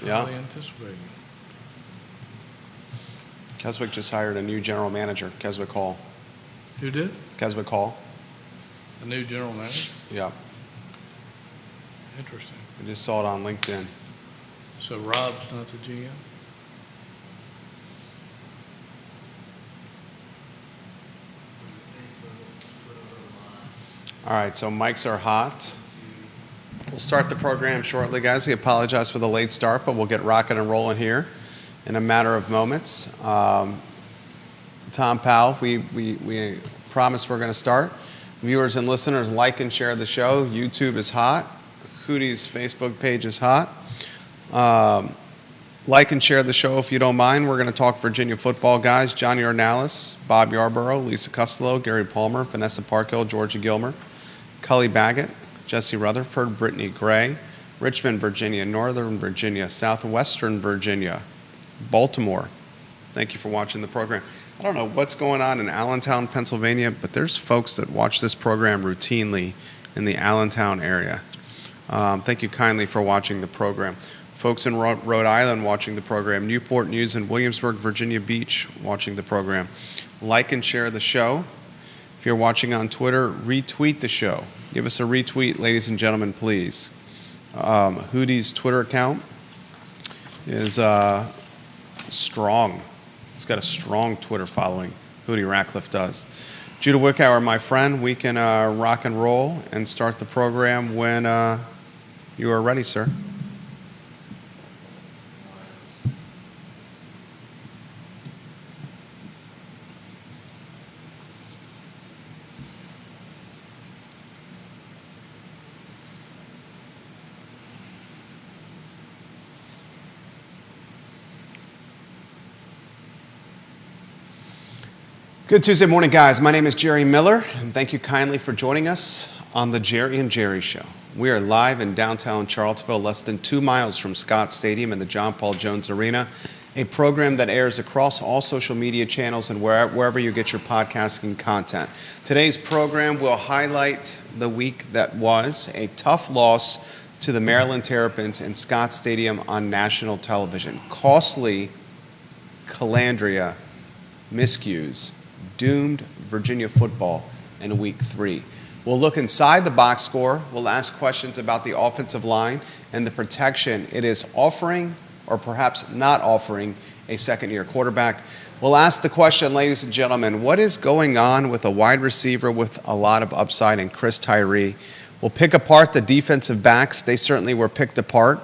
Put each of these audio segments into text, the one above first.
highly anticipated. Keswick just hired a new general manager, Keswick Hall. Who did? Keswick Hall. A new general manager? Yeah. Interesting. I just saw it on LinkedIn. So Rob's not the GM? All right, so mics are hot. We'll start the program shortly, guys. We apologize for the late start, but we'll get rocking and rolling here in a matter of moments. Tom Powell, we promise we're going to start. Viewers and listeners, like and share the show. YouTube is hot. Hootie's Facebook page is hot. Like and share the show if you don't mind. We're going to talk Virginia football, guys. Johnny Ornalis, Bob Yarborough, Lisa Costello, Gary Palmer, Vanessa Parkhill, Georgia Gilmer, Cully Baggett, Jesse Rutherford, Brittany Gray, Richmond, Virginia, Northern Virginia, Southwestern Virginia, Baltimore. Thank you for watching the program. I don't know what's going on in Allentown, Pennsylvania, but there's folks that watch this program routinely in the Allentown area. Thank you kindly for watching the program. Folks in Rhode Island watching the program, Newport News and Williamsburg, Virginia Beach watching the program. Like and share the show. If you're watching on Twitter, retweet the show. Give us a retweet, ladies and gentlemen, please. Hootie's Twitter account is strong. He's got a strong Twitter following. Hootie Ratcliffe does. Judah Wickower, my friend, we can rock and roll and start the program when you are ready, sir. Good Tuesday morning, guys. My name is Jerry Miller, and thank you kindly for joining us on the Jerry and Jerry Show. We are live in downtown Charlottesville, less than 2 miles from Scott Stadium and the John Paul Jones Arena, a program that airs across all social media channels and wherever you get your podcasting content. Today's program will highlight the week that was a tough loss to the Maryland Terrapins in Scott Stadium on national television. Costly Calandria miscues doomed Virginia football in week 3. We'll look inside the box score. We'll ask questions about the offensive line and the protection it is offering or perhaps not offering a second-year quarterback. We'll ask the question, ladies and gentlemen, what is going on with a wide receiver with a lot of upside in Chris Tyree? We'll pick apart the defensive backs. They certainly were picked apart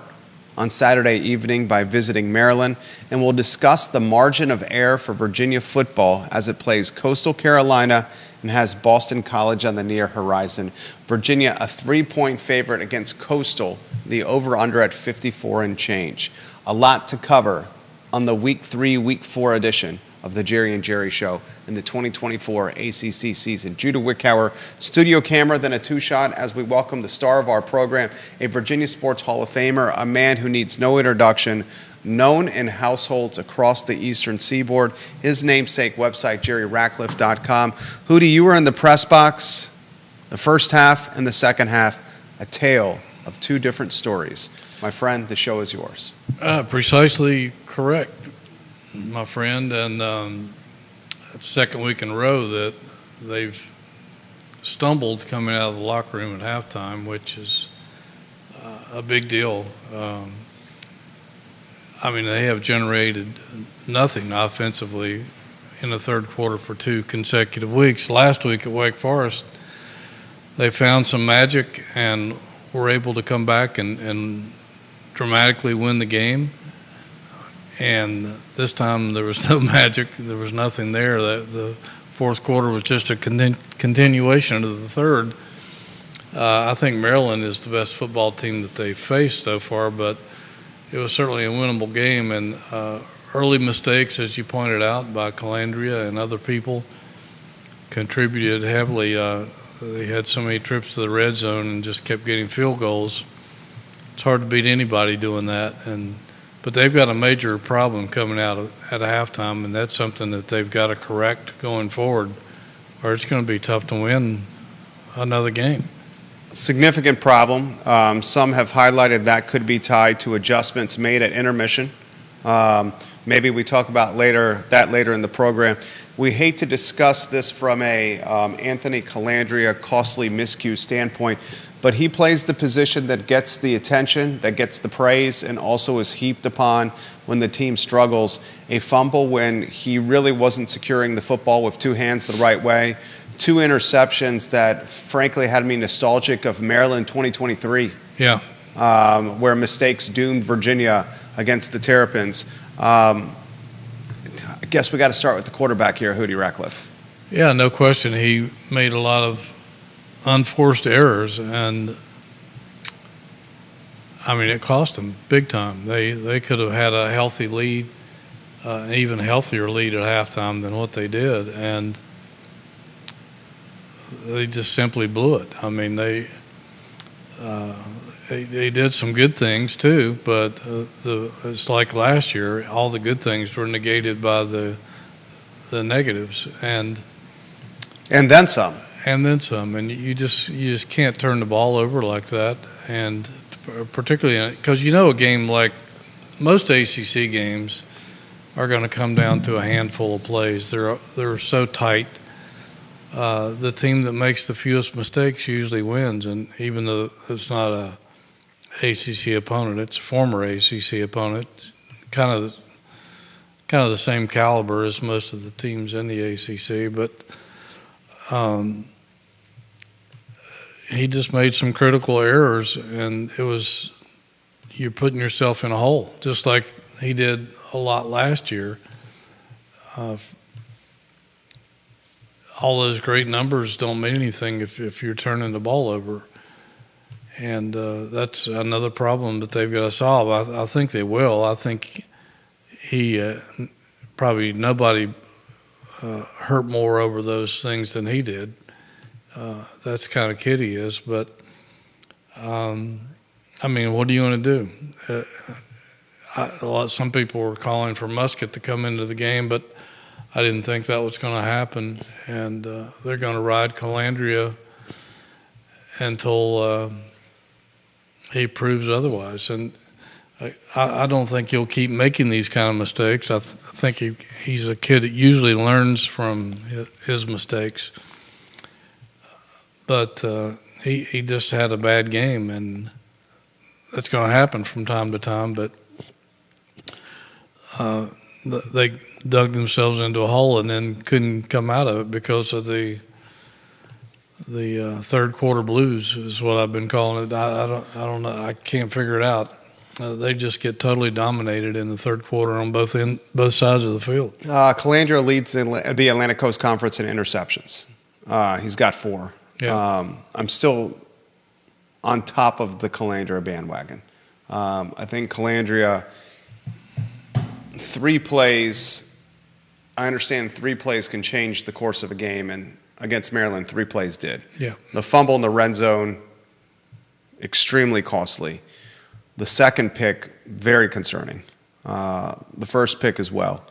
on Saturday evening by visiting Maryland, and we'll discuss the margin of error for Virginia football as it plays Coastal Carolina and has Boston College on the near horizon. Virginia, a 3-point favorite against Coastal, the over-under at 54 and change. A lot to cover on the Week 3, Week 4 edition of the Jerry and Jerry Show in the 2024 ACC season. Judah Wickower, studio camera, then a two-shot as we welcome the star of our program, a Virginia Sports Hall of Famer, a man who needs no introduction, known in households across the Eastern Seaboard. His namesake website, JerryRatcliffe.com. Hootie, you were in the press box the first half and the second half, a tale of two different stories. My friend, the show is yours. Precisely correct, my friend, and it's the second week in a row that they've stumbled coming out of the locker room at halftime, which is a big deal. They have generated nothing offensively in the third quarter for 2 consecutive weeks. Last week at Wake Forest, they found some magic and were able to come back and dramatically win the game. And this time there was no magic. There was nothing there. The fourth quarter was just a continuation of the third. I think Maryland is the best football team that they've faced so far, but it was certainly a winnable game. And early mistakes, as you pointed out, by Calandria and other people contributed heavily. They had so many trips to the red zone and just kept getting field goals. It's hard to beat anybody doing that. But they've got a major problem coming out at halftime, and that's something that they've got to correct going forward, or it's going to be tough to win another game. significant problem. Some have highlighted that could be tied to adjustments made at intermission. Maybe we talk about that later in the program. We hate to discuss this from a Anthony Calandria costly miscue standpoint, but he plays the position that gets the attention, that gets the praise, and also is heaped upon when the team struggles. A fumble when he really wasn't securing the football with two hands the right way. Two interceptions that, frankly, had me nostalgic of Maryland 2023. Yeah. Where mistakes doomed Virginia against the Terrapins. I guess we got to start with the quarterback here, Hootie Ratcliffe. Yeah, no question. He made a lot of unforced errors, and I mean, it cost them big time. They could have had a healthy lead, an even healthier lead at halftime than what they did, and they just simply blew it. I mean, they did some good things too, but it's like last year. All the good things were negated by the negatives, and then some. And then some. And you just can't turn the ball over like that, and particularly because a game like most ACC games are going to come down to a handful of plays. They're so tight. The team that makes the fewest mistakes usually wins, and even though it's not a ACC opponent, it's a former ACC opponent, kind of the same caliber as most of the teams in the ACC, but he just made some critical errors, and you're putting yourself in a hole, just like he did a lot last year. All those great numbers don't mean anything if you're turning the ball over. And that's another problem that they've got to solve. I think they will. I think probably nobody hurt more over those things than he did. That's the kind of kid he is. But, I mean, what do you want to do? Some people were calling for Musket to come into the game, but I didn't think that was going to happen, and they're going to ride Calandria until he proves otherwise. And I don't think he'll keep making these kind of mistakes. I think he's a kid that usually learns from his mistakes. But he just had a bad game, and that's going to happen from time to time. But they dug themselves into a hole and then couldn't come out of it because of the third quarter blues is what I've been calling it. I don't know. I can't figure it out. They just get totally dominated in the third quarter on both sides of the field. Calandria leads the Atlantic Coast Conference in interceptions. He's got 4. Yeah. I'm still on top of the Calandria bandwagon. I think Calandria, 3 plays. I understand 3 plays can change the course of a game, and against Maryland, 3 plays did. Yeah. The fumble in the red zone, extremely costly. The second pick, very concerning. The first pick as well.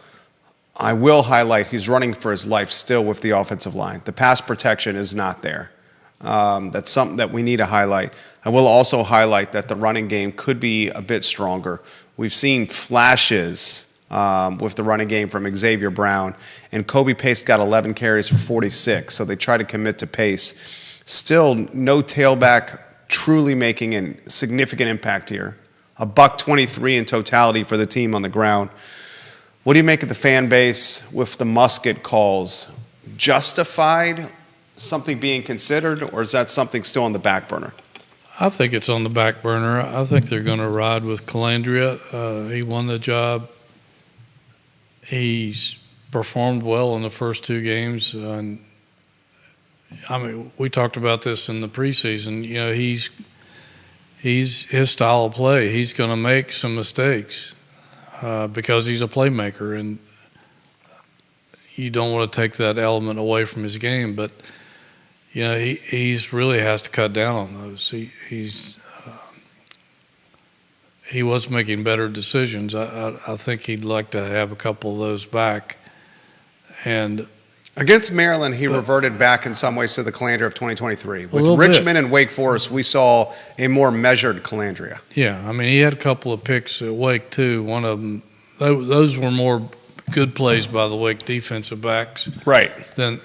I will highlight he's running for his life still with the offensive line. The pass protection is not there. That's something that we need to highlight. I will also highlight that the running game could be a bit stronger. We've seen flashes with the running game from Xavier Brown, and Kobe Pace got 11 carries for 46, so they try to commit to pace. Still, no tailback truly making a significant impact here. $123 in totality for the team on the ground. What do you make of the fan base with the Musket calls? Justified, something being considered, or is that something still on the back burner? I think it's on the back burner. I think they're going to ride with Calandria. He won the job. He's performed well in the first 2 games. And I mean, we talked about this in the preseason. He's his style of play. He's going to make some mistakes because he's a playmaker, and you don't want to take that element away from his game. But he's really has to cut down on those. He was making better decisions. I think he'd like to have a couple of those back. And Against Maryland, he reverted back in some ways to the Calandria of 2023. With little Richmond bit. and Wake Forest, we saw a more measured Calandria. Yeah, I mean, he had a couple of picks at Wake, too. One of them, those were more good plays by the Wake defensive backs Right. and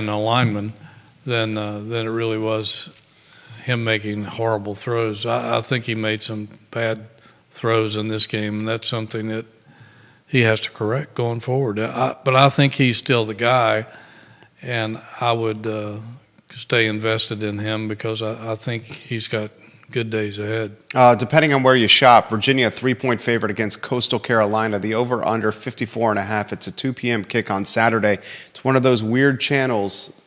linemen than it really was him making horrible throws. I think he made some bad throws in this game, and that's something that he has to correct going forward. But I think he's still the guy, and I would stay invested in him because I think he's got good days ahead. Depending on where you shop, Virginia, 3-point favorite against Coastal Carolina. The over-under 54.5. It's a 2 p.m. kick on Saturday. It's one of those weird channels.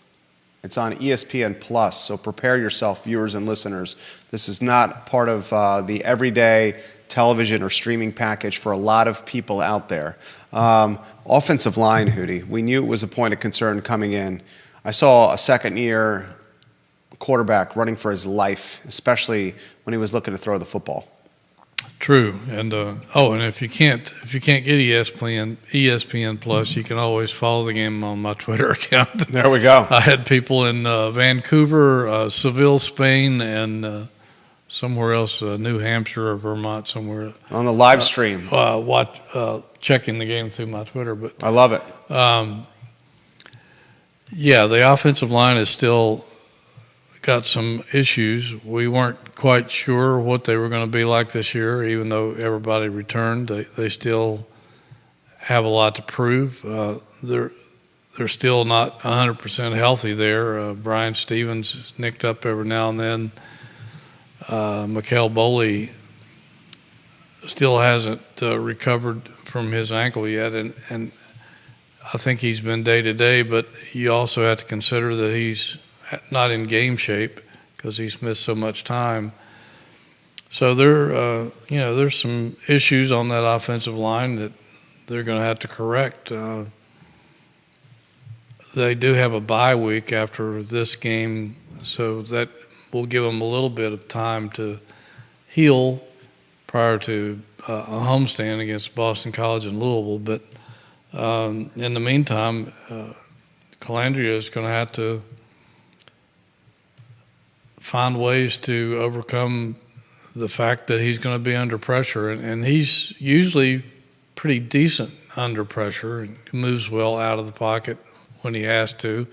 It's on ESPN Plus, so prepare yourself, viewers and listeners. This is not part of the everyday television or streaming package for a lot of people out there. Offensive line, Hootie, we knew it was a point of concern coming in. I saw a second-year quarterback running for his life, especially when he was looking to throw the football. True, and and if you can't get ESPN Plus, you can always follow the game on my Twitter account. There we go. I had people in Vancouver, Seville, Spain, and somewhere else, New Hampshire or Vermont, somewhere On the live stream. checking the game through my Twitter. But I love it. yeah, the offensive line is still got some issues. We weren't quite sure what they were going to be like this year, even though everybody returned. They still have a lot to prove. They're still not 100% healthy there. Brian Stevens is nicked up every now and then. Mikael Boley still hasn't recovered from his ankle yet, and I think he's been day-to-day, but you also have to consider that he's not in game shape because he's missed so much time. So there's some issues on that offensive line that they're going to have to correct. They do have a bye week after this game, so that will give them a little bit of time to heal prior to a homestand against Boston College and Louisville. But in the meantime, Calandria is going to have to find ways to overcome the fact that he's going to be under pressure. And he's usually pretty decent under pressure and moves well out of the pocket when he has to.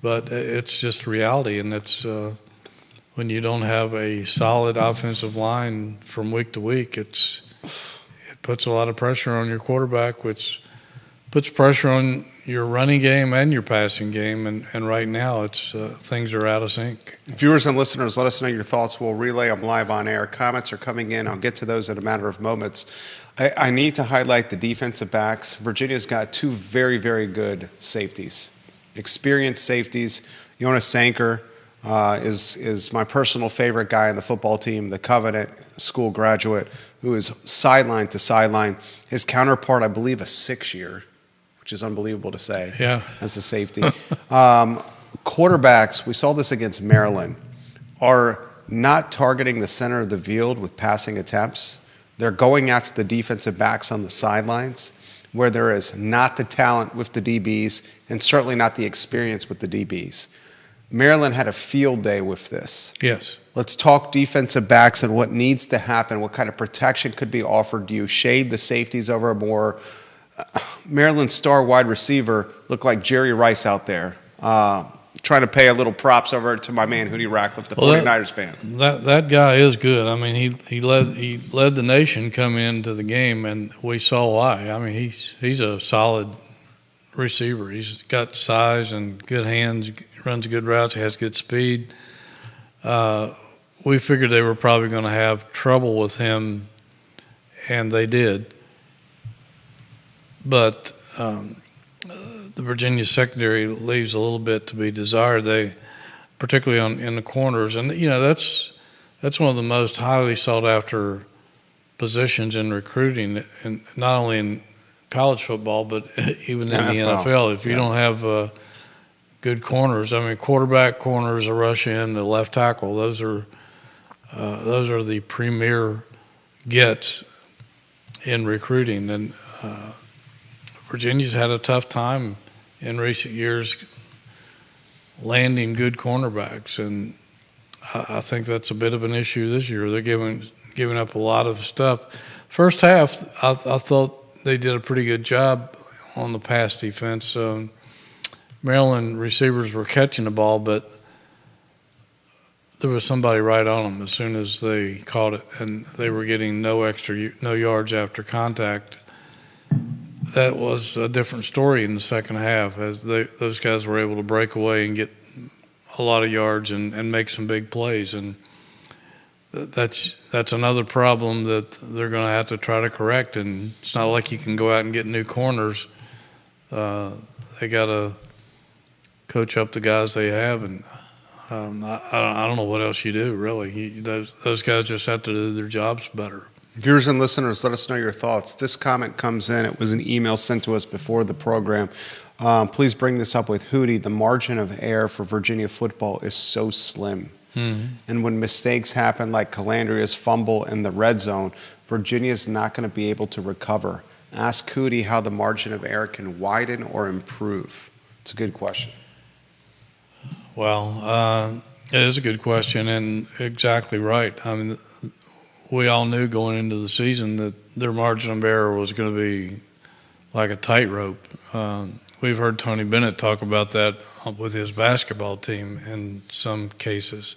But it's just reality, and it's when you don't have a solid offensive line from week to week, it puts a lot of pressure on your quarterback, which puts pressure on your running game and your passing game, and right now it's things are out of sync. Viewers and listeners, let us know your thoughts. We'll relay them live on air. Comments are coming in. I'll get to those in a matter of moments. I need to highlight the defensive backs. Virginia's got two very, very good safeties, experienced safeties. Jonas Sanker is my personal favorite guy on the football team, the Covenant School graduate who is sideline to sideline. His counterpart, I believe, a 6-year, which is unbelievable to say, as a safety. Quarterbacks, we saw this against Maryland, are not targeting the center of the field with passing attempts. They're going after the defensive backs on the sidelines, where there is not the talent with the DBs and certainly not the experience with the DBs. Maryland had a field day with this. Yes. Let's talk defensive backs and what needs to happen. What kind of protection could be offered? Do you shade the safeties over more? Maryland's star wide receiver looked like Jerry Rice out there, trying to pay a little props over to my man Hootie Ratcliffe, the 49ers fan. That guy is good. I mean, he led the nation come into the game, and we saw why. I mean, he's a solid receiver. He's got size and good hands, runs good routes, has good speed. We figured they were probably going to have trouble with him, and they did. But the Virginia secondary leaves a little bit to be desired. They, particularly in the corners, and that's one of the most highly sought after positions in recruiting, and not only in college football but even in the NFL. If you don't have good corners, I mean, quarterback, corners, a rush in, the left tackle, those are the premier gets in recruiting. And Virginia's had a tough time in recent years landing good cornerbacks, and I think that's a bit of an issue this year. They're giving up a lot of stuff. First half, I thought they did a pretty good job on the pass defense. Maryland receivers were catching the ball, but there was somebody right on them as soon as they caught it, and they were getting no yards after contact. That was a different story in the second half, as those guys were able to break away and get a lot of yards and make some big plays. And that's another problem that they're going to have to try to correct. And it's not like you can go out and get new corners. They got to coach up the guys they have, and I don't know what else you do, really. Those guys just have to do their jobs better. Viewers and listeners, let us know your thoughts. This comment comes in. It was an email sent to us before the program. Please bring this up with Hootie. The margin of error for Virginia football is so slim. Mm-hmm. And when mistakes happen like Calandria's fumble in the red zone, Virginia's not going to be able to recover. Ask Hootie how the margin of error can widen or improve. It's a good question. Well, it is a good question and exactly right. I mean, we all knew going into the season that their margin of error was going to be like a tightrope. We've heard Tony Bennett talk about that with his basketball team in some cases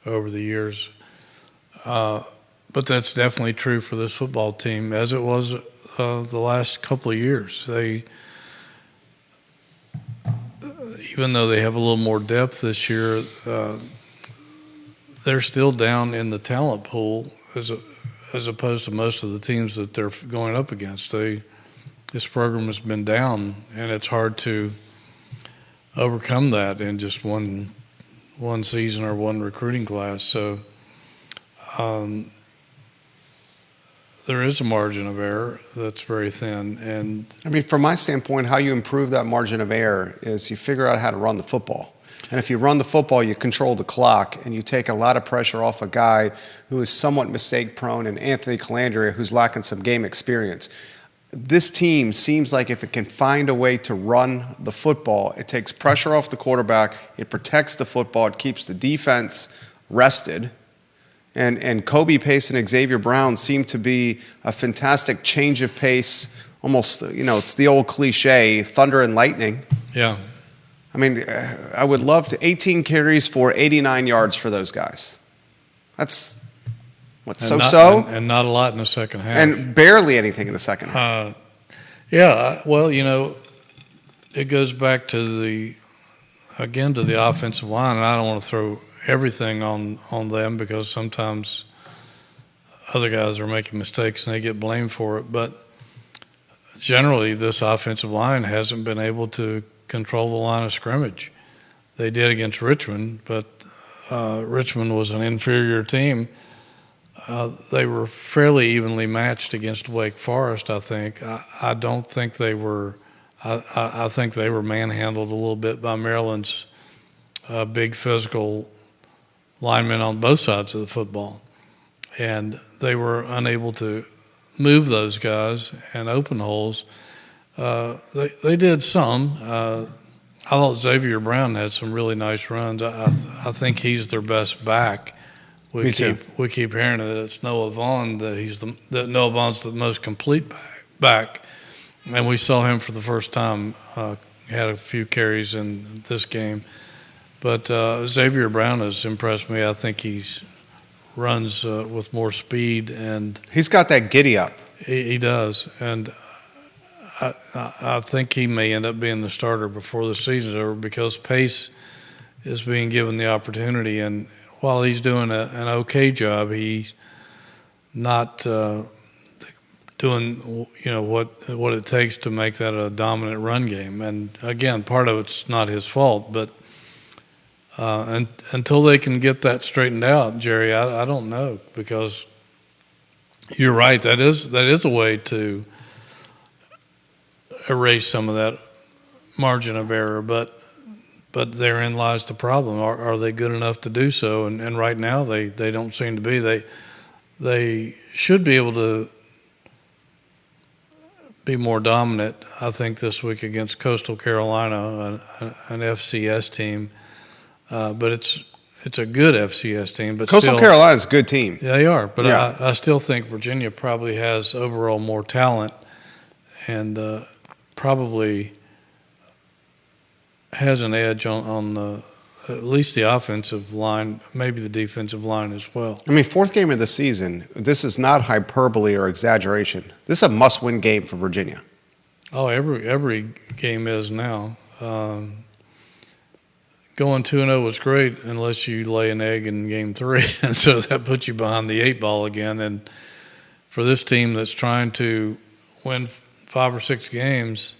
over the years. But that's definitely true for this football team, as it was the last couple of years. Even though they have a little more depth this year, they're still down in the talent pool as opposed to most of the teams that they're going up against. This program has been down, and it's hard to overcome that in just one season or one recruiting class. So there is a margin of error that's very thin. And I mean, from my standpoint, how you improve that margin of error is you figure out how to run the football. And if you run the football, you control the clock, and you take a lot of pressure off a guy who is somewhat mistake-prone, and Anthony Calandria, who's lacking some game experience. This team seems like if it can find a way to run the football, it takes pressure off the quarterback, it protects the football, it keeps the defense rested. And Kobe Pace and Xavier Brown seem to be a fantastic change of pace, almost, it's the old cliche, thunder and lightning. Yeah. I mean, I would love to 18 carries for 89 yards for those guys. That's so-so. And not a lot in the second half. And barely anything in the second half. Well, it goes back to the offensive line, and I don't want to throw everything on them because sometimes other guys are making mistakes and they get blamed for it. But generally, this offensive line hasn't been able to control the line of scrimmage. They did against Richmond, but Richmond was an inferior team. They were fairly evenly matched against Wake Forest, I think. I don't think they were I think they were manhandled a little bit by Maryland's big physical linemen on both sides of the football. And they were unable to move those guys and open holes. They did some. I thought Xavier Brown had some really nice runs. I think he's their best back. We keep hearing that it's Noah Vaughn, that Noah Vaughn's the most complete back. And we saw him for the first time. He had a few carries in this game. But Xavier Brown has impressed me. I think he runs with more speed. And he's got that giddy up. He does. And I think he may end up being the starter before the season's over because Pace is being given the opportunity. And while he's doing an okay job, he's not doing what it takes to make that a dominant run game. And again, part of it's not his fault, but until they can get that straightened out, Jerry, I don't know, because you're right. That is a way to erase some of that margin of error, but therein lies the problem. Are they good enough to do so? And right now they don't seem to be. They should be able to be more dominant, I think, this week against Coastal Carolina, an FCS team. But it's a good FCS team. But Coastal Carolina is a good team. Yeah, they are. But Yeah. I still think Virginia probably has overall more talent and probably has an edge on the at least the offensive line, maybe the defensive line as well. I mean, fourth game of the season, this is not hyperbole or exaggeration. This is a must-win game for Virginia. Oh, every game is now. Going 2-0 was great unless you lay an egg in game 3, and so that puts you behind the 8 ball again. And for this team that's trying to win 5 or 6 games,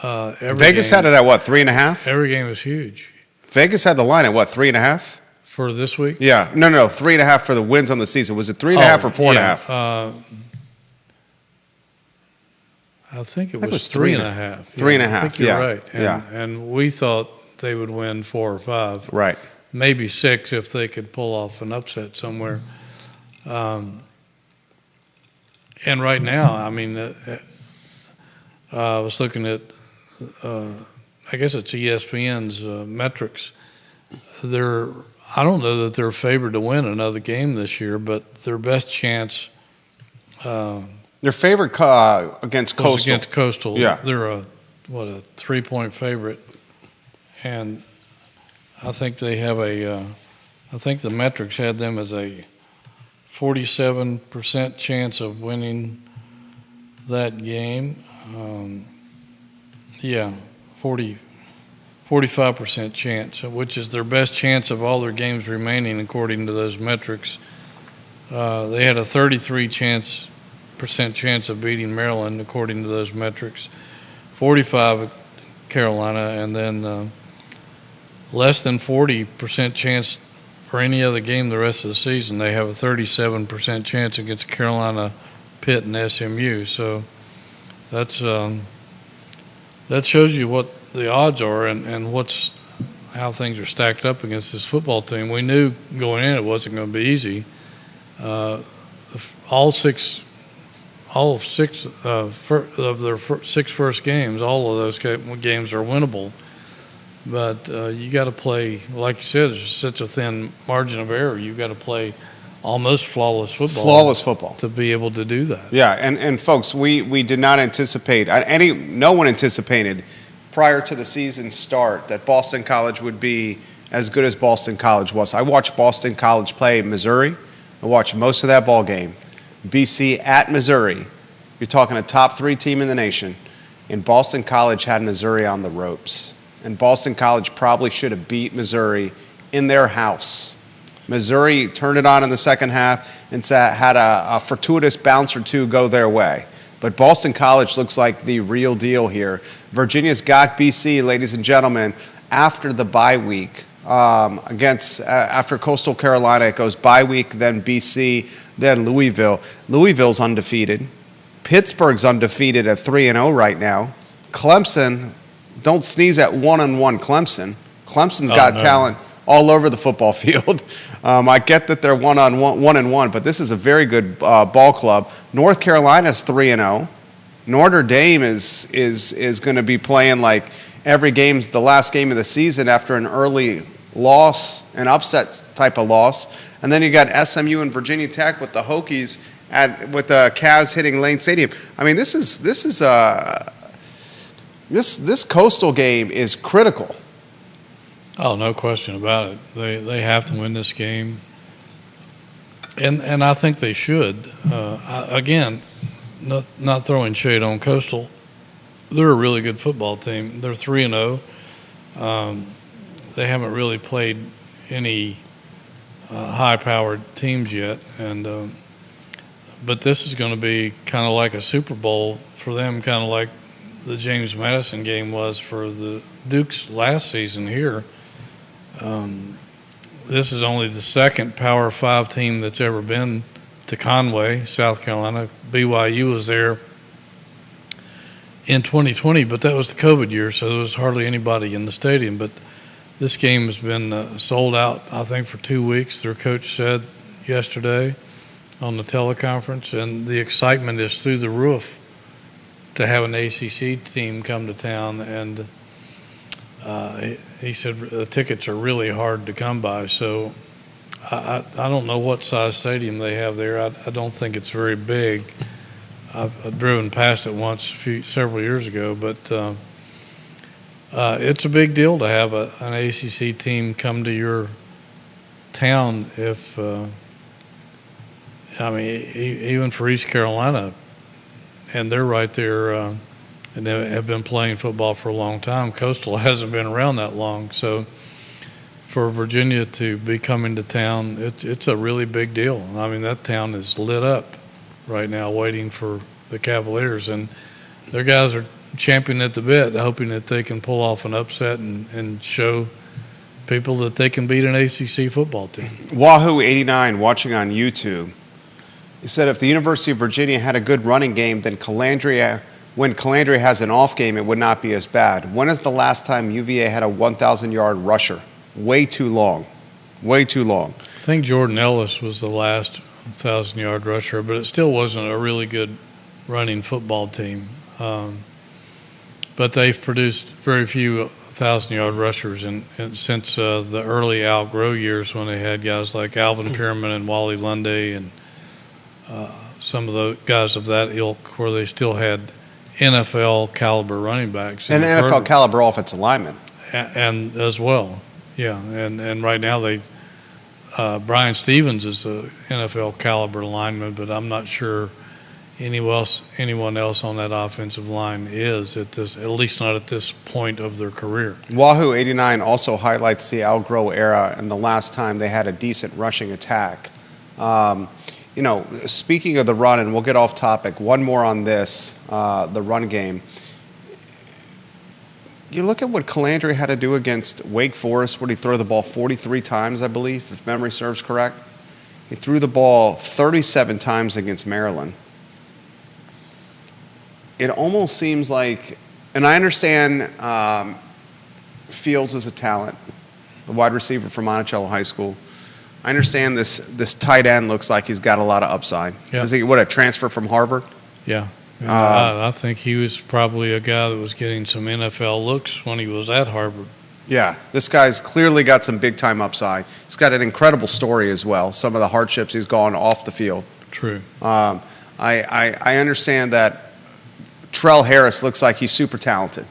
Vegas had it at what, 3.5? Every game is huge. Vegas had the line at what, 3.5? For this week? Yeah, no, 3.5 for the wins on the season. Was it 3.5 or 4.5? Yeah, I think it was 3.5. 3.5. I think you're yeah. right. And we thought they would win 4 or 5. Right. Maybe 6 if they could pull off an upset somewhere. And right now, I mean, I was looking at, I guess it's ESPN's metrics. I don't know that they're favored to win another game this year, but their best chance. Their favorite against Coastal. Against Coastal. Yeah. They're a 3-point favorite. And I think they have I think the metrics had them as a 47% chance of winning that game. 45% chance, which is their best chance of all their games remaining according to those metrics. They had a 33% chance of beating Maryland according to those metrics, 45% Carolina, and then less than 40% chance for any other game the rest of the season. They have a 37% chance against Carolina, Pitt, and SMU. So that's that shows you what the odds are and how things are stacked up against this football team. We knew going in it wasn't going to be easy. All six of their 6 first games, all of those games are winnable. But you got to play, like you said, there's such a thin margin of error. You've got to play almost flawless football. Flawless football. To be able to do that. Yeah, and folks, we did not anticipate, no one anticipated prior to the season start that Boston College would be as good as Boston College was. I watched Boston College play Missouri. I watched most of that ball game. BC at Missouri. You're talking a top 3 team in the nation. And Boston College had Missouri on the ropes. And Boston College probably should have beat Missouri in their house. Missouri turned it on in the second half and had a fortuitous bounce or two go their way. But Boston College looks like the real deal here. Virginia's got BC, ladies and gentlemen, after the bye week. After Coastal Carolina, it goes bye week, then BC, then Louisville. Louisville's undefeated. Pittsburgh's undefeated at 3-0 right now. Clemson, don't sneeze at 1-1 Clemson. Clemson's got talent all over the football field. I get that they're 1-1, but this is a very good ball club. North Carolina's 3-0. Notre Dame is going to be playing like every game's the last game of the season after an early loss, an upset type of loss. And then you got SMU and Virginia Tech with the Hokies with the Cavs hitting Lane Stadium. I mean, this Coastal game is critical. Oh, no question about it. They have to win this game, and I think they should. Again, not throwing shade on Coastal. They're a really good football team. They're 3-0. They haven't really played any high-powered teams yet, and but this is going to be kind of like a Super Bowl for them, kind of like the James Madison game was for the Dukes last season here. This is only the second Power 5 team that's ever been to Conway, South Carolina. BYU was there in 2020, but that was the COVID year, so there was hardly anybody in the stadium. But this game has been sold out, I think, for 2 weeks, their coach said yesterday on the teleconference, and the excitement is through the roof to have an ACC team come to town, and he said the tickets are really hard to come by. So I don't know what size stadium they have there. I don't think it's very big. I've driven past it once several years ago, but it's a big deal to have an ACC team come to your town. If even for East Carolina, and they're right there, and they have been playing football for a long time. Coastal hasn't been around that long, so for Virginia to be coming to town, it's a really big deal. I mean, that town is lit up right now, waiting for the Cavaliers, and their guys are championing at the bit, hoping that they can pull off an upset and show people that they can beat an ACC football team. Wahoo89 watching on YouTube. He said if the University of Virginia had a good running game, then when Calandria has an off game, it would not be as bad. When is the last time UVA had a 1,000-yard rusher? Way too long. Way too long. I think Jordan Ellis was the last 1,000-yard rusher, but it still wasn't a really good running football team. But they've produced very few 1,000-yard rushers since the early Al Groh years, when they had guys like Alvin Pierman and Wally Lunday and some of the guys of that ilk, where they still had NFL caliber running backs and NFL caliber offensive linemen, and as well, yeah. And right now Brian Stevens is a NFL caliber lineman, but I'm not sure anyone else on that offensive line is at least not at this point of their career. Wahoo89 also highlights the Al Groh era and the last time they had a decent rushing attack. Speaking of the run, and we'll get off topic, one more on this, the run game. You look at what Calandria had to do against Wake Forest. Where he threw the ball 43 times, I believe, if memory serves correct. He threw the ball 37 times against Maryland. It almost seems like, and I understand Fields is a talent, the wide receiver from Monticello High School. I understand this tight end looks like he's got a lot of upside. Yeah. Is he a transfer from Harvard? Yeah. I think he was probably a guy that was getting some NFL looks when he was at Harvard. Yeah, this guy's clearly got some big-time upside. He's got an incredible story as well, some of the hardships he's gone off the field. True. I understand that Trell Harris looks like he's super talented.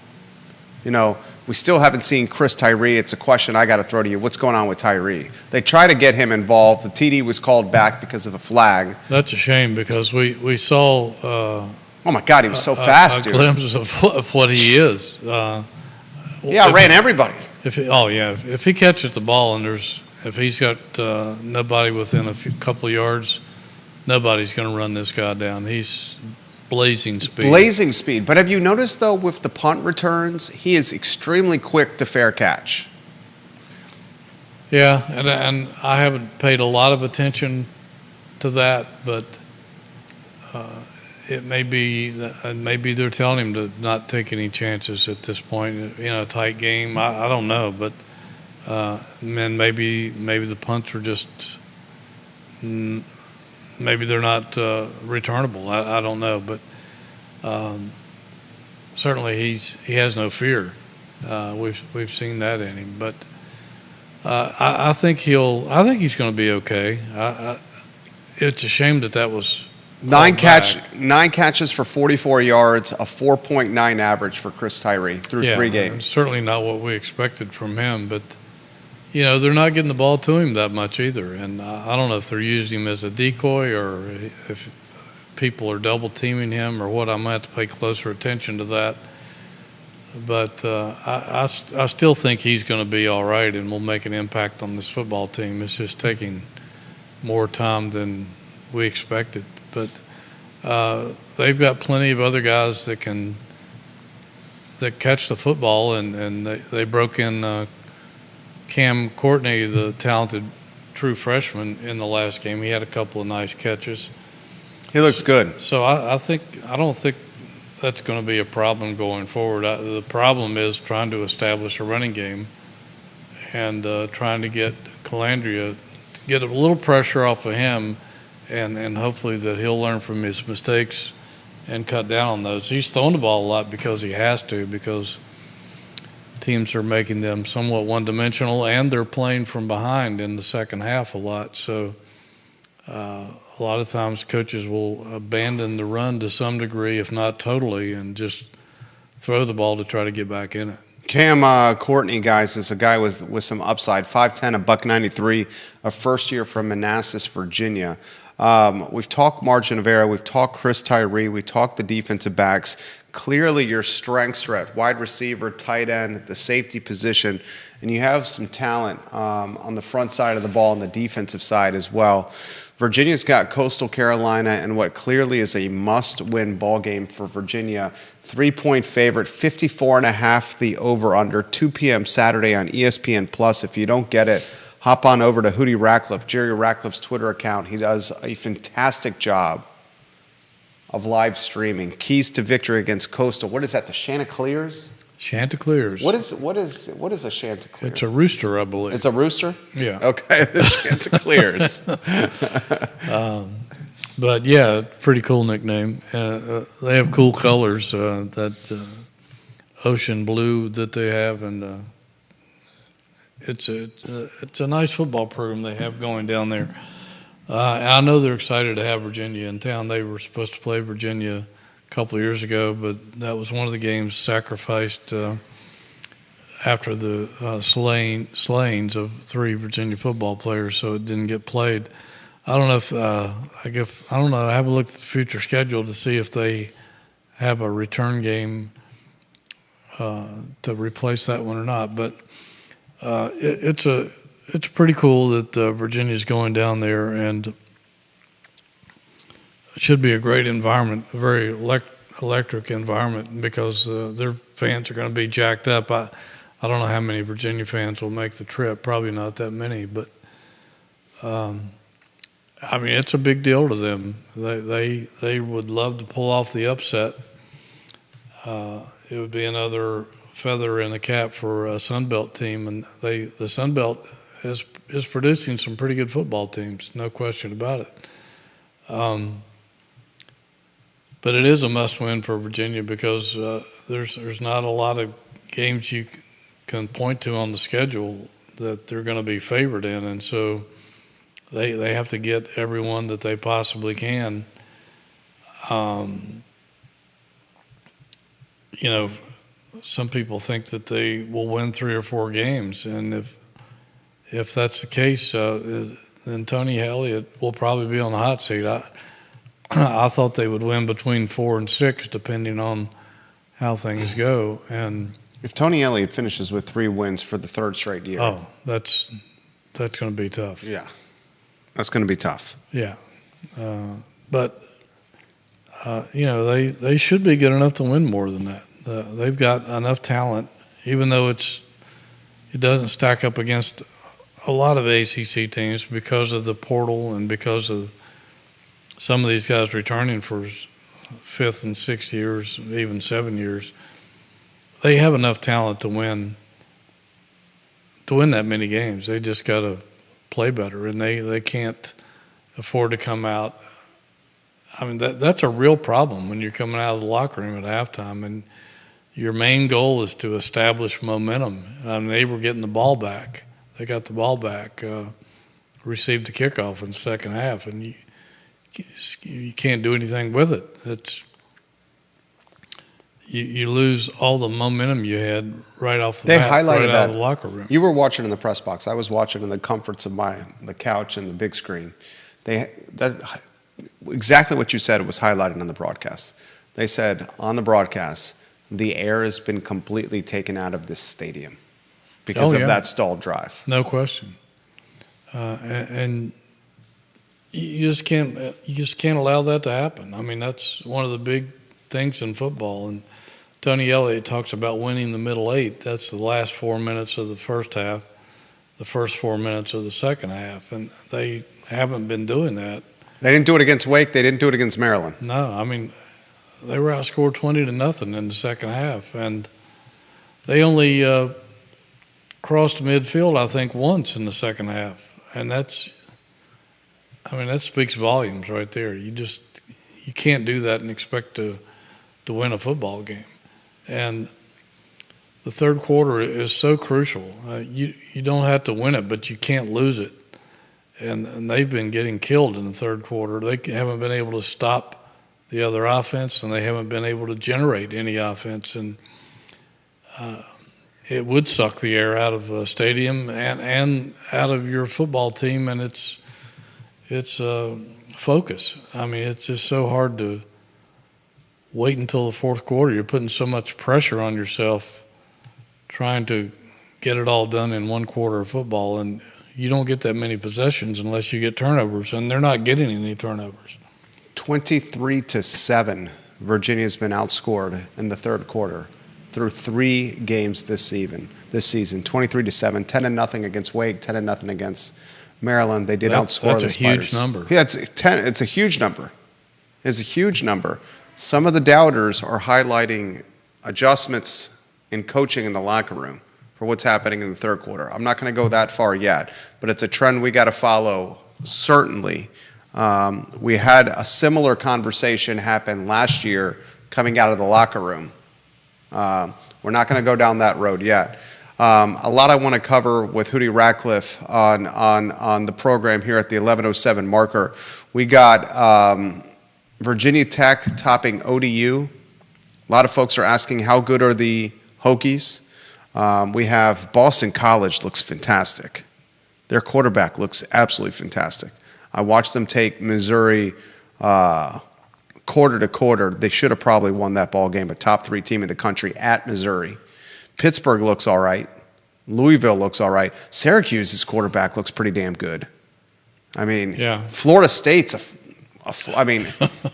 We still haven't seen Chris Tyree. It's a question I got to throw to you. What's going on with Tyree? They try to get him involved. The TD was called back because of a flag. That's a shame, because we saw oh, my God, he was so fast, dude. A glimpse of what he is. Yeah, ran everybody. If he catches the ball and if he's got nobody within couple of yards, nobody's going to run this guy down. He's blazing speed. Blazing speed. But have you noticed, though, with the punt returns, he is extremely quick to fair catch. Yeah, and I haven't paid a lot of attention to that, but it may be maybe they're telling him to not take any chances at this point. A tight game. I don't know, but maybe the punts are just maybe they're not returnable. I don't know, but certainly he has no fear. We've seen that in him, but I think he's going to be okay. It's a shame that was 9 catches for 44 yards, a 4.9 average for Chris Tyree through 3 games. Certainly not what we expected from him, but they're not getting the ball to him that much either. And I don't know if they're using him as a decoy or if people are double teaming him or what. I'm going to have to pay closer attention to that. But I still think he's going to be all right and will make an impact on this football team. It's just taking more time than we expected. But they've got plenty of other guys that catch the football, and they broke in Cam Courtney, the talented true freshman, in the last game. He had a couple of nice catches. He looks good. So I don't think that's going to be a problem going forward. The problem is trying to establish a running game and trying to get Calandria to get a little pressure off of him, and hopefully that he'll learn from his mistakes and cut down on those. He's thrown the ball a lot because he has to, because teams are making them somewhat one-dimensional, and they're playing from behind in the second half a lot. So a lot of times coaches will abandon the run to some degree, if not totally, and just throw the ball to try to get back in it. Cam Courtney, guys, is a guy with some upside. 5'10", $193, a first year from Manassas, Virginia. We've talked Margin of error. We've talked Chris Tyree. We talked the defensive backs. Clearly your strengths are at wide receiver, tight end, the safety position, and you have some talent on the front side of the ball and the defensive side as well. Virginia's got Coastal Carolina and what clearly is a must-win ball game for Virginia. 3-point favorite, 54.5 the over-under, 2 p.m. Saturday on ESPN+. If you don't get it, hop on over to Hootie Ratcliffe, Jerry Ratcliffe's Twitter account. He does a fantastic job of live streaming. Keys to victory against Coastal. What is that, the Chanticleers? Chanticleers. What is a Chanticleer? It's a rooster, I believe. It's a rooster? Yeah. Okay, the Chanticleers. But yeah, pretty cool nickname. They have cool colors, that ocean blue that they have, and it's a nice football program they have going down there. I know they're excited to have Virginia in town. They were supposed to play Virginia a couple of years ago, but that was one of the games sacrificed after the slayings of 3 Virginia football players, so it didn't get played. I don't know if I don't know. I haven't looked at the future schedule to see if they have a return game to replace that one or not. But it's pretty cool that Virginia's going down there, and it should be a great environment, a very electric environment, because their fans are going to be jacked up. I don't know how many Virginia fans will make the trip. Probably not that many, but I mean, it's a big deal to them. They would love to pull off the upset. It would be another feather in the cap for a Sun Belt team, and the Sun Belt is producing some pretty good football teams, no question about it. But it is a must-win for Virginia, because there's not a lot of games you can point to on the schedule that they're going to be favored in, and so they have to get everyone that they possibly can. You know, some people think that they will win 3 or 4 games, and if that's the case, then Tony Elliott will probably be on the hot seat. I thought they would win between 4 and 6, depending on how things go. And if Tony Elliott finishes with 3 wins for the 3rd straight year, that's going to be tough. Yeah, that's going to be tough. Yeah, but you know, they should be good enough to win more than that. They've got enough talent, even though it doesn't stack up against a lot of ACC teams because of the portal and because of some of these guys returning for 5th and 6th years, even 7 years. They have enough talent to win that many games. They just got to play better, and they can't afford to come out. I mean, that's a real problem when you're coming out of the locker room at halftime, and your main goal is to establish momentum. I mean, they were getting the ball back. They got the ball back, received the kickoff in the second half, and you can't do anything with it. You lose all the momentum you had right off the bat, highlighted right that out of the locker room. You were watching in the press box. I was watching in the comforts of the couch and the big screen. Exactly what you said was highlighted in the broadcast. They said on the broadcast, the air has been completely taken out of this stadium because of that stalled drive. No question. And you just can't allow that to happen. I mean, that's one of the big things in football. And Tony Elliott talks about winning the middle 8. That's the last 4 minutes of the first half, the first 4 minutes of the second half, and they haven't been doing that. They didn't do it against Wake. They didn't do it against Maryland. No, I mean, they were outscored 20-0 in the second half, and they only crossed midfield, I think, once in the second half, and that speaks volumes right there. You you can't do that and expect to win a football game. And the third quarter is so crucial. You don't have to win it, but you can't lose it. And they've been getting killed in the third quarter. They haven't been able to stop the other offense, and they haven't been able to generate any offense. And it would suck the air out of a stadium and out of your football team and its focus. I mean, it's just so hard to wait until the fourth quarter. You're putting so much pressure on yourself trying to get it all done in one quarter of football, and you don't get that many possessions unless you get turnovers, and they're not getting any turnovers. 23-7, Virginia's been outscored in the third quarter through 3 games this season. 23-7, 10-0 against Wake, 10-0 against Maryland. They did outscore the Spiders. That's a huge number. Yeah, it's a huge number. It's a huge number. Some of the doubters are highlighting adjustments in coaching in the locker room for what's happening in the third quarter. I'm not going to go that far yet, but it's a trend we got to follow, certainly. We had a similar conversation happen last year coming out of the locker room. We're not going to go down that road yet. A lot I want to cover with Hootie Ratcliffe on the program here at the 11:07 marker. We got Virginia Tech topping ODU. A lot of folks are asking how good are the Hokies. We have Boston College looks fantastic. Their quarterback looks absolutely fantastic. I watched them take Missouri quarter to quarter. They should have probably won that ball game, a top 3 team in the country at Missouri. Pittsburgh looks all right. Louisville looks all right. Syracuse's quarterback looks pretty damn good. I mean, yeah. Florida State's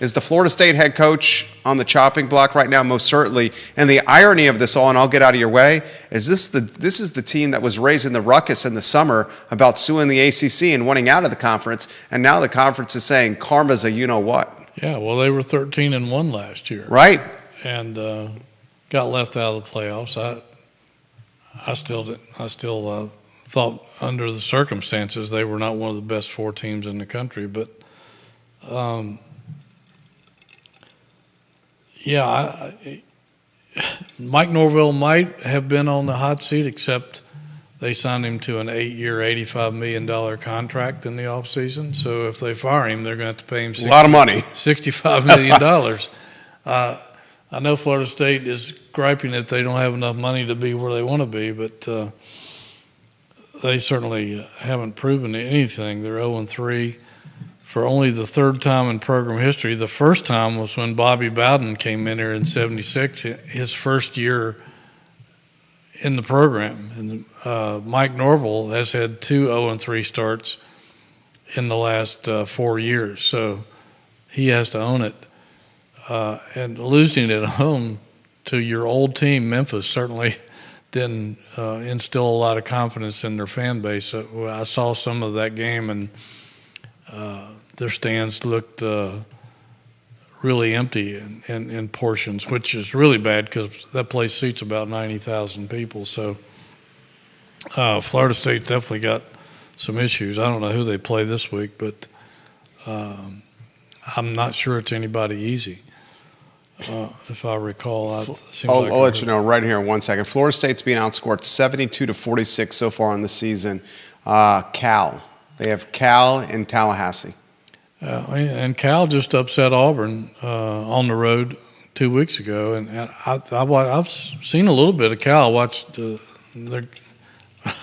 is the Florida State head coach on the chopping block right now? Most certainly. And the irony of this all, and I'll get out of your way, is this is the team that was raising the ruckus in the summer about suing the ACC and wanting out of the conference, and now the conference is saying karma's a you-know-what. Yeah, well, they were 13-1 last year. Right. And got left out of the playoffs. I still thought under the circumstances they were not one of the best 4 teams in the country, but Mike Norvell might have been on the hot seat, except they signed him to an 8-year, $85 million contract in the offseason. So if they fire him, they're going to have to pay him a lot of money, $65 million. I know Florida State is griping that they don't have enough money to be where they want to be, but they certainly haven't proven anything. They're 0-3 for only the 3rd time in program history. The first time was when Bobby Bowden came in here in '76, his first year in the program. And Mike Norvell has had 2 0-3 starts in the last 4 years, so he has to own it. And losing at home to your old team, Memphis, certainly didn't instill a lot of confidence in their fan base. I saw some of that game, and their stands looked really empty in portions, which is really bad because that place seats about 90,000 people. So Florida State definitely got some issues. I don't know who they play this week, but I'm not sure it's anybody easy. If I recall, I'll let you know right here in 1 second. Florida State's being outscored 72-46 so far in the season. Cal, they have Cal in Tallahassee. And Cal just upset Auburn on the road 2 weeks ago, and I've seen a little bit of Cal. I watched. I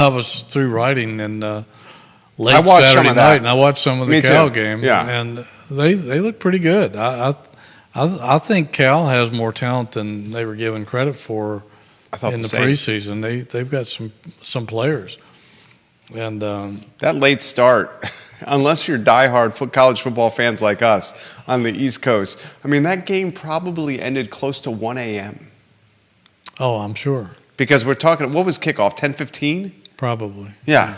was through writing and late Saturday night, and I watched some of the Cal game. Yeah. And they look pretty good. I think Cal has more talent than they were given credit for in the preseason. They've got some players, and that late start. Unless you're diehard college football fans like us on the East Coast, I mean, that game probably ended close to 1 a.m. Oh, I'm sure. Because we're talking, what was kickoff, 10:15? Probably. Yeah.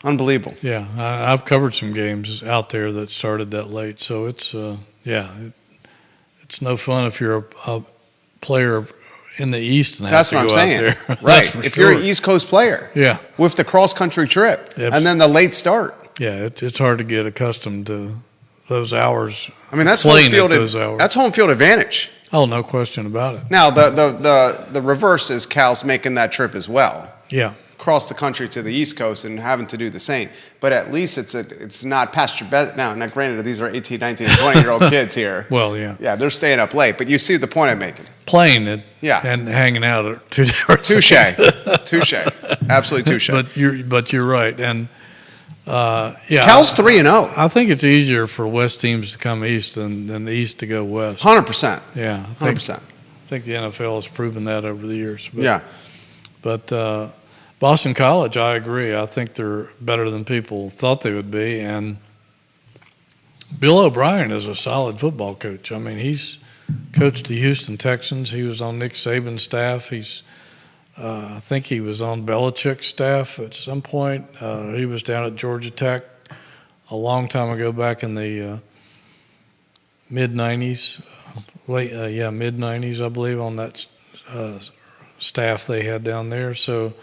Unbelievable. Yeah, I've covered some games out there that started that late, so it's it's no fun if you're a player in the East and have to go out there. That's what I'm saying. Right. If you're an East Coast player. Yeah. With the cross-country trip. And then the late start. Yeah, it's hard to get accustomed to those hours. I mean, that's home playing field. at those hours. That's home field advantage. Oh, no question about it. Now, the reverse is Cal's making that trip as well, Yeah. across the country to the East Coast and having to do the same. But at least it's not past your bed. Now, granted, these are 18, 19, and 20-year-old kids here. Well, yeah. Yeah, they're staying up late. But you see the point I'm making. Playing it Yeah. and hanging out are two different Touche. things. Touche. Absolutely touche. But you're right. And, yeah. Cal's 3-0. I think it's easier for West teams to come east than the East to go west. 100%. Yeah. 100%. I think the NFL has proven that over the years. But, Yeah. But Boston College, I agree. I think they're better than people thought they would be. And Bill O'Brien is a solid football coach. I mean, he's coached the Houston Texans. He was on Nick Saban's staff. I think he was on Belichick's staff at some point. He was down at Georgia Tech a long time ago, back in the mid-'90s, mid-'90s, I believe, on that staff they had down there. So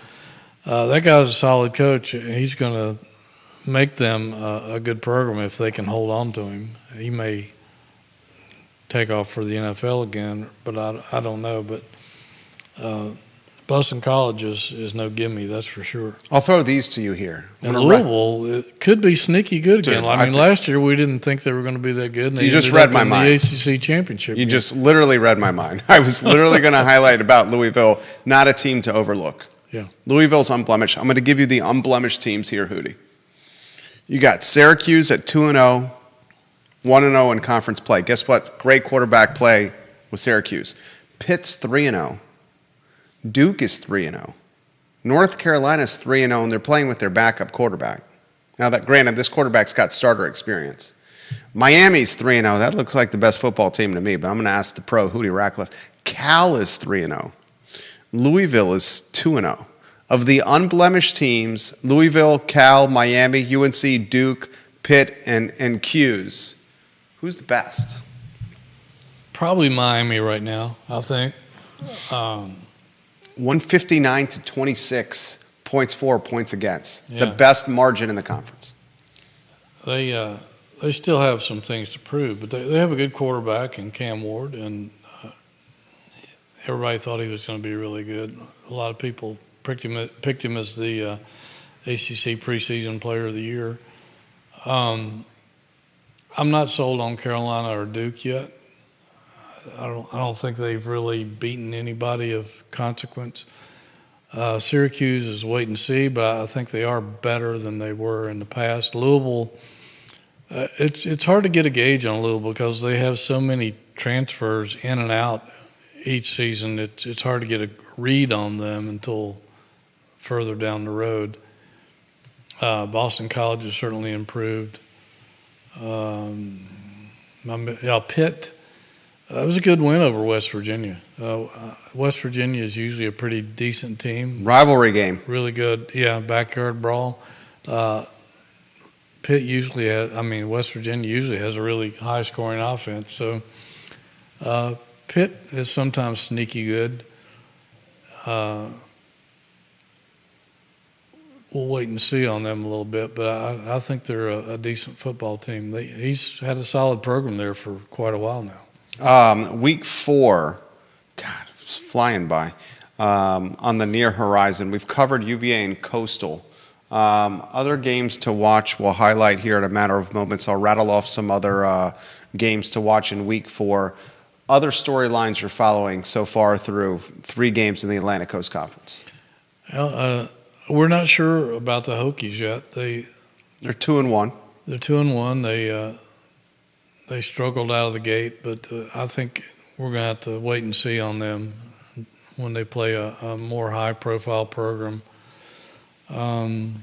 that guy's a solid coach. He's going to make them a good program if they can hold on to him. He may take off for the NFL again, but I don't know. But Boston College is no gimme, that's for sure. I'll throw these to you here. And Louisville, it could be sneaky good again. Dude, I mean, last year we didn't think they were going to be that good. And You they just ended read up my in mind. The ACC championship. You game. just literally read my mind. I was literally going to highlight about Louisville, not a team to overlook. Yeah. Louisville's unblemished. I'm going to give you the unblemished teams here, Hootie. You got Syracuse at 2-0, 1-0 in conference play. Guess what? Great quarterback play with Syracuse. Pitt's 3-0. Duke is 3-0. North Carolina's 3-0, and they're playing with their backup quarterback. Now, that granted, this quarterback's got starter experience. Miami's 3-0. That looks like the best football team to me, but I'm going to ask the pro, Hootie Ratcliffe. Cal is 3-0. Louisville is 2-0. Of the unblemished teams, Louisville, Cal, Miami, UNC, Duke, Pitt, and Q's, who's the best? Probably Miami right now, I think. 159 to 26 points for, points against. Yeah. The best margin in the conference. They still have some things to prove, but they have a good quarterback in Cam Ward, and everybody thought he was going to be really good. A lot of people picked him as the ACC preseason player of the year. I'm not sold on Carolina or Duke yet. I don't think they've really beaten anybody of consequence. Syracuse is wait and see, but I think they are better than they were in the past. Louisville, it's hard to get a gauge on Louisville because they have so many transfers in and out each season. It's hard to get a read on them until further down the road. Boston College has certainly improved. Pitt. It was a good win over West Virginia. West Virginia is usually a pretty decent team. Rivalry game. Really good, backyard brawl. Pitt usually West Virginia usually has a really high-scoring offense. So Pitt is sometimes sneaky good. We'll wait and see on them a little bit, but I think they're a decent football team. He's had a solid program there for quite a while now. Week 4, God, it's flying by, on the near horizon. We've covered UVA and Coastal. Other games to watch we'll highlight here in a matter of moments. I'll rattle off some other games to watch in week 4. Other storylines you're following so far through 3 games in the Atlantic Coast Conference. Well, we're not sure about the Hokies yet. They're 2-1. They're 2-1. They struggled out of the gate, but I think we're going to have to wait and see on them when they play a more high-profile program. I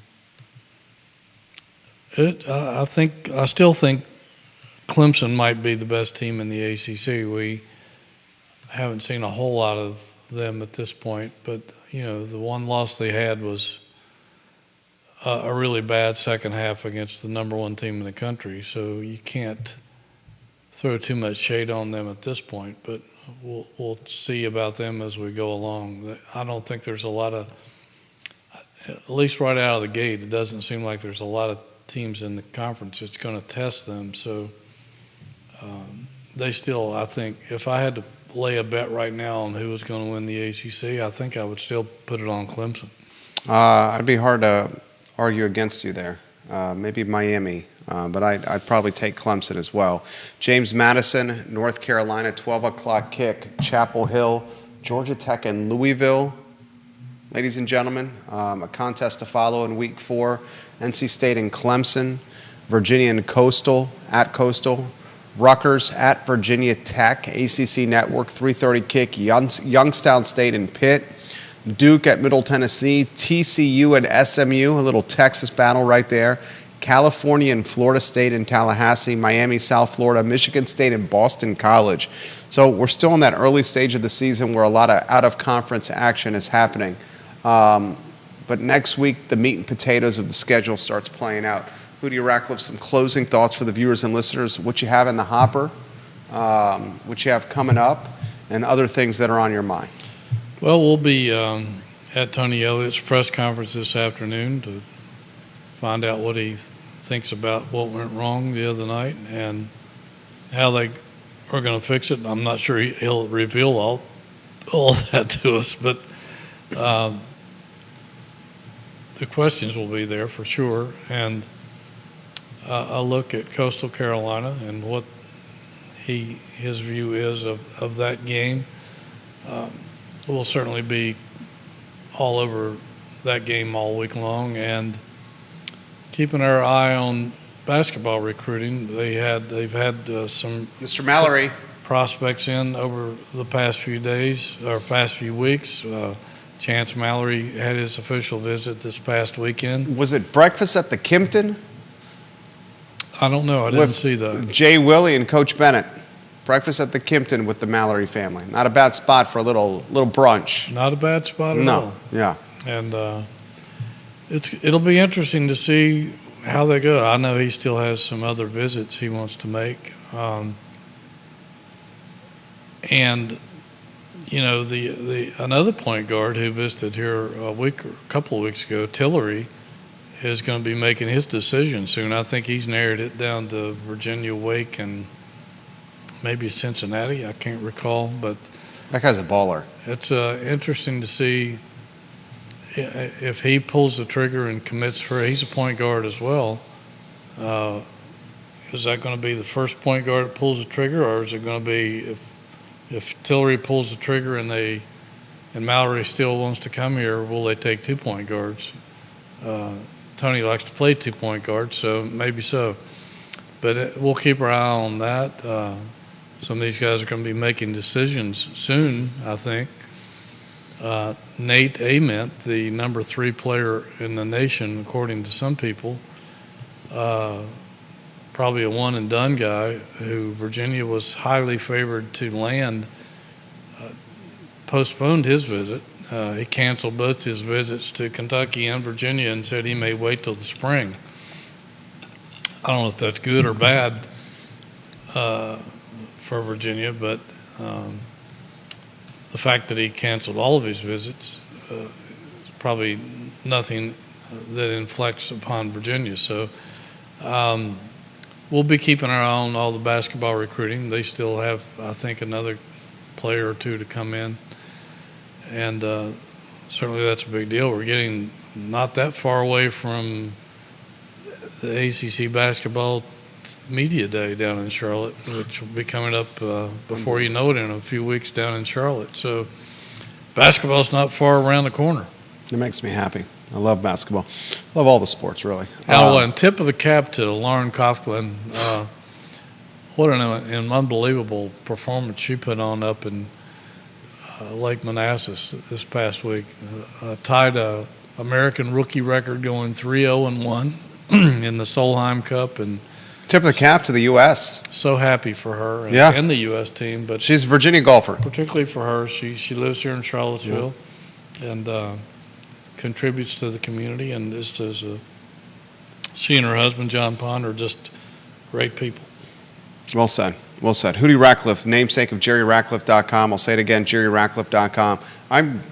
still think Clemson might be the best team in the ACC. We haven't seen a whole lot of them at this point, but the one loss they had was a really bad second half against the number 1 team in the country. So you can't throw too much shade on them at this point, but we'll see about them as we go along. I don't think there's a lot of, at least right out of the gate, it doesn't seem like there's a lot of teams in the conference that's going to test them. So they still, I think, if I had to lay a bet right now on who was going to win the ACC, I think I would still put it on Clemson. I'd be hard to argue against you there. Maybe Miami, but I'd probably take Clemson as well. James Madison, North Carolina, 12 o'clock kick, Chapel Hill, Georgia Tech, and Louisville. Ladies and gentlemen, a contest to follow in Week 4. NC State and Clemson, Virginia and Coastal at Coastal, Rutgers at Virginia Tech, ACC Network, 3:30 kick, Youngstown State and Pitt, Duke at Middle Tennessee, TCU and SMU, a little Texas battle right there, California and Florida State in Tallahassee, Miami, South Florida, Michigan State and Boston College. So we're still in that early stage of the season where a lot of out-of-conference action is happening. But next week, the meat and potatoes of the schedule starts playing out. Hootie Ratcliffe, some closing thoughts for the viewers and listeners, what you have in the hopper, what you have coming up, and other things that are on your mind. Well, we'll be at Tony Elliott's press conference this afternoon to find out what he thinks about what went wrong the other night and how they are going to fix it. I'm not sure he'll reveal all that to us, but the questions will be there for sure. And a look at Coastal Carolina and what his view is of that game. We'll certainly be all over that game all week long, and keeping our eye on basketball recruiting. They've had some Mr. Mallory prospects in over the past few days or past few weeks. Chance Mallory had his official visit this past weekend. Was it breakfast at the Kimpton? I don't know. I didn't see that. Jay Willie and Coach Bennett. Breakfast at the Kimpton with the Mallory family. Not a bad spot for a little brunch. Not a bad spot at all. No, yeah. And it'll be interesting to see how they go. I know he still has some other visits he wants to make. And you know, the another point guard who visited here a couple of weeks ago, Tillery, is going to be making his decision soon. I think he's narrowed it down to Virginia, Wake, and maybe Cincinnati. I can't recall, but That guy's a baller. it's interesting to see if he pulls the trigger and commits for. He's a point guard as well. Is that going to be the first point guard that pulls the trigger, or is it going to be if Tillery pulls the trigger and Mallory still wants to come here, will they take 2 point guards? Tony likes to play 2 point guards, so maybe so. But we'll keep our eye on that. Some of these guys are going to be making decisions soon, I think. Nate Ament, the number 3 player in the nation, according to some people, probably a one-and-done guy who Virginia was highly favored to land, postponed his visit. He canceled both his visits to Kentucky and Virginia and said he may wait till the spring. I don't know if that's good or bad for Virginia, but the fact that he canceled all of his visits is probably nothing that inflects upon Virginia. So we'll be keeping our eye on all the basketball recruiting. They still have, I think, another player or two to come in. And certainly that's a big deal. We're getting not that far away from the ACC basketball media day down in Charlotte, which will be coming up before you know it in a few weeks down in Charlotte. So basketball's not far around the corner. It makes me happy. I love basketball. Love all the sports, really. And tip of the cap to Lauren Coughlin. What an unbelievable performance she put on up in Lake Manassas this past week. Tied a American rookie record going 3-0-1 in the Solheim Cup, and Tip of the cap to the U.S. so happy for her and, Yeah. and the U.S. team. But She's a Virginia golfer. particularly for her, she lives here in Charlottesville and contributes to the community, and just as she and her husband John Pond are just great people. Well said. Well said. Hootie Ratcliffe, namesake of JerryRatcliffe.com. I'll say it again, JerryRatcliffe.com. I'm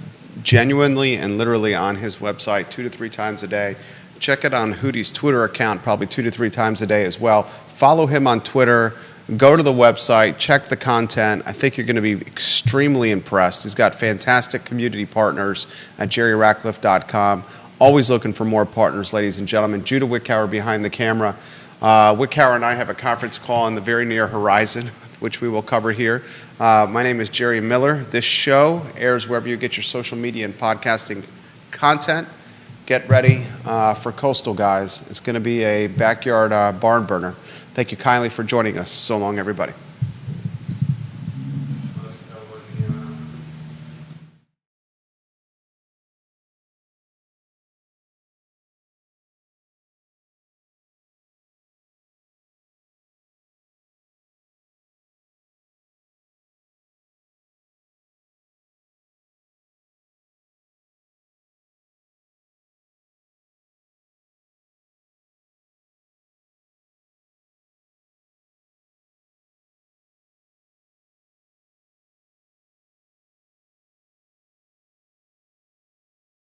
genuinely and literally on his website 2 to 3 times a day. Check it on Hootie's Twitter account probably 2 to 3 times a day as well. Follow him on Twitter Go to the website, check the content. I think you're going to be extremely impressed. He's got fantastic community partners at jerryratcliffe.com. Always looking for more partners, ladies and gentlemen. Judah Wickower behind the camera. Wickower and I have a conference call on the very near horizon, which we will cover here. My name is Jerry Miller. This show airs wherever you get your social media and podcasting content. Get ready for Coastal Guys. It's going to be a backyard barn burner. Thank you kindly for joining us. So long, everybody.